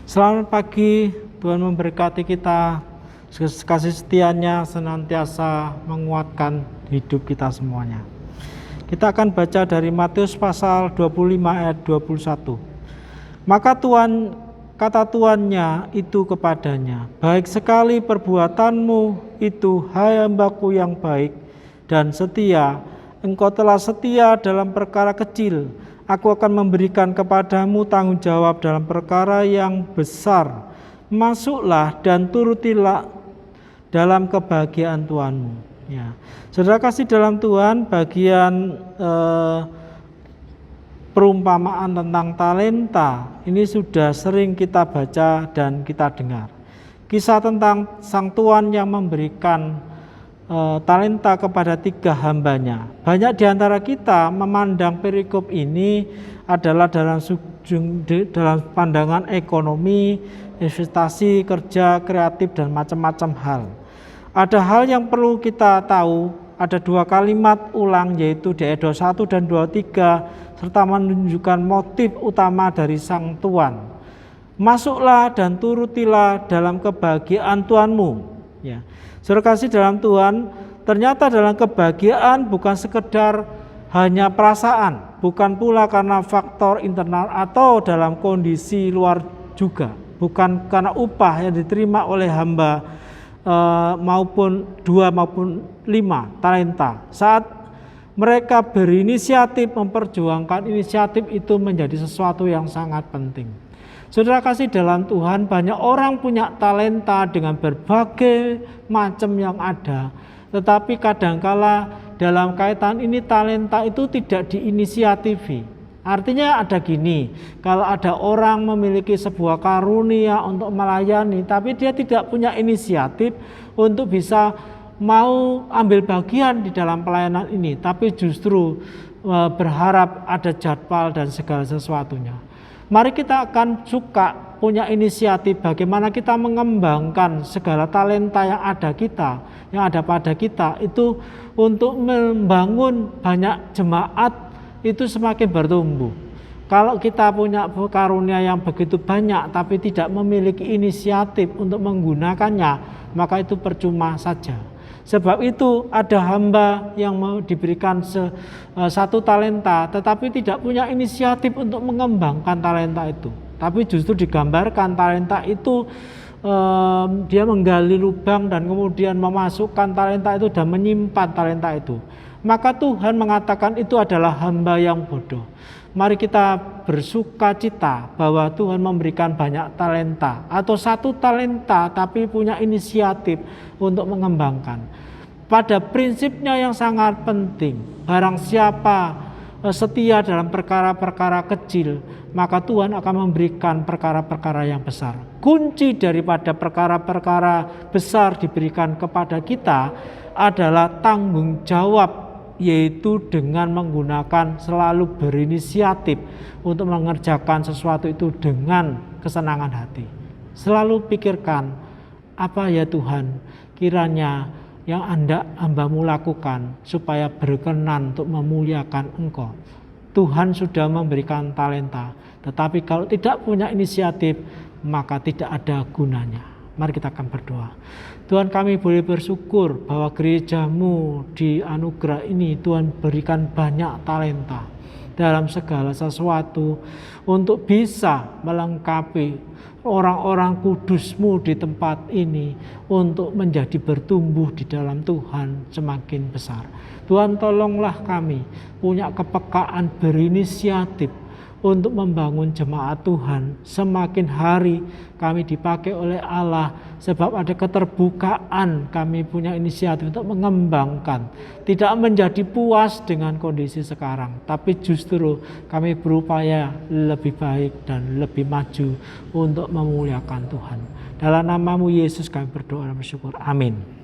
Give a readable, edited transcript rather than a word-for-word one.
Selamat pagi, Tuhan memberkati kita, kasih setianya senantiasa menguatkan hidup kita semuanya. Kita akan baca dari Matius pasal 25 ayat 21. Maka kata tuannya itu kepadanya, baik sekali perbuatanmu itu, hai hambaku yang baik dan setia. Engkau telah setia dalam perkara kecil, aku akan memberikan kepadamu tanggung jawab dalam perkara yang besar. Masuklah dan turutilah dalam kebahagiaan Tuhanmu. Ya. Saudara kasih dalam Tuhan, bagian perumpamaan tentang talenta ini sudah sering kita baca dan kita dengar. Kisah tentang sang tuan yang memberikan talenta kepada 3 hambanya. Banyak di antara kita memandang perikop ini adalah dalam pandangan ekonomi, investasi, kerja, kreatif, dan macam-macam hal. Ada hal yang perlu kita tahu, ada 2 kalimat ulang, yaitu di ayat 21 dan 23, serta menunjukkan motif utama dari sang tuan. Masuklah dan turutilah dalam kebahagiaan Tuhanmu. Ya. Saudara kasih dalam Tuhan, ternyata dalam kebahagiaan bukan sekedar hanya perasaan, bukan pula karena faktor internal atau dalam kondisi luar juga, bukan karena upah yang diterima oleh hamba maupun 2 maupun 5 talenta. Saat mereka berinisiatif memperjuangkan inisiatif itu menjadi sesuatu yang sangat penting. Saudara kasih dalam Tuhan, banyak orang punya talenta dengan berbagai macam yang ada. Tetapi kadangkala dalam kaitan ini talenta itu tidak diinisiatifi. Artinya ada gini, kalau ada orang memiliki sebuah karunia untuk melayani, tapi dia tidak punya inisiatif untuk bisa mau ambil bagian di dalam pelayanan ini, tapi justru berharap ada jadwal dan segala sesuatunya. Mari kita akan suka punya inisiatif bagaimana kita mengembangkan segala talenta yang ada pada kita itu untuk membangun banyak jemaat itu semakin bertumbuh. Kalau kita punya karunia yang begitu banyak tapi tidak memiliki inisiatif untuk menggunakannya, maka itu percuma saja. Sebab itu ada hamba yang mau diberikan 1 talenta tetapi tidak punya inisiatif untuk mengembangkan talenta itu. Tapi justru digambarkan talenta itu dia menggali lubang dan kemudian memasukkan talenta itu dan menyimpan talenta itu. Maka Tuhan mengatakan itu adalah hamba yang bodoh. Mari kita bersuka cita bahwa Tuhan memberikan banyak talenta atau 1 talenta tapi punya inisiatif untuk mengembangkan. Pada prinsipnya yang sangat penting, barang siapa setia dalam perkara-perkara kecil, maka Tuhan akan memberikan perkara-perkara yang besar. Kunci daripada perkara-perkara besar diberikan kepada kita adalah tanggung jawab, yaitu dengan menggunakan selalu berinisiatif untuk mengerjakan sesuatu itu dengan kesenangan hati. Selalu pikirkan, apa ya Tuhan kiranya yang hamba-Mu lakukan supaya berkenan untuk memuliakan Engkau. Tuhan sudah memberikan talenta, tetapi kalau tidak punya inisiatif maka tidak ada gunanya. Mari kita akan berdoa. Tuhan, kami boleh bersyukur bahwa gereja-Mu di anugerah ini Tuhan berikan banyak talenta dalam segala sesuatu untuk bisa melengkapi orang-orang kudus-Mu di tempat ini untuk menjadi bertumbuh di dalam Tuhan semakin besar. Tuhan, tolonglah kami punya kepekaan berinisiatif untuk membangun jemaat Tuhan. Semakin hari kami dipakai oleh Allah, sebab ada keterbukaan, kami punya inisiatif untuk mengembangkan. Tidak menjadi puas dengan kondisi sekarang, tapi justru kami berupaya lebih baik dan lebih maju untuk memuliakan Tuhan. Dalam nama-Mu Yesus kami berdoa dan bersyukur. Amin.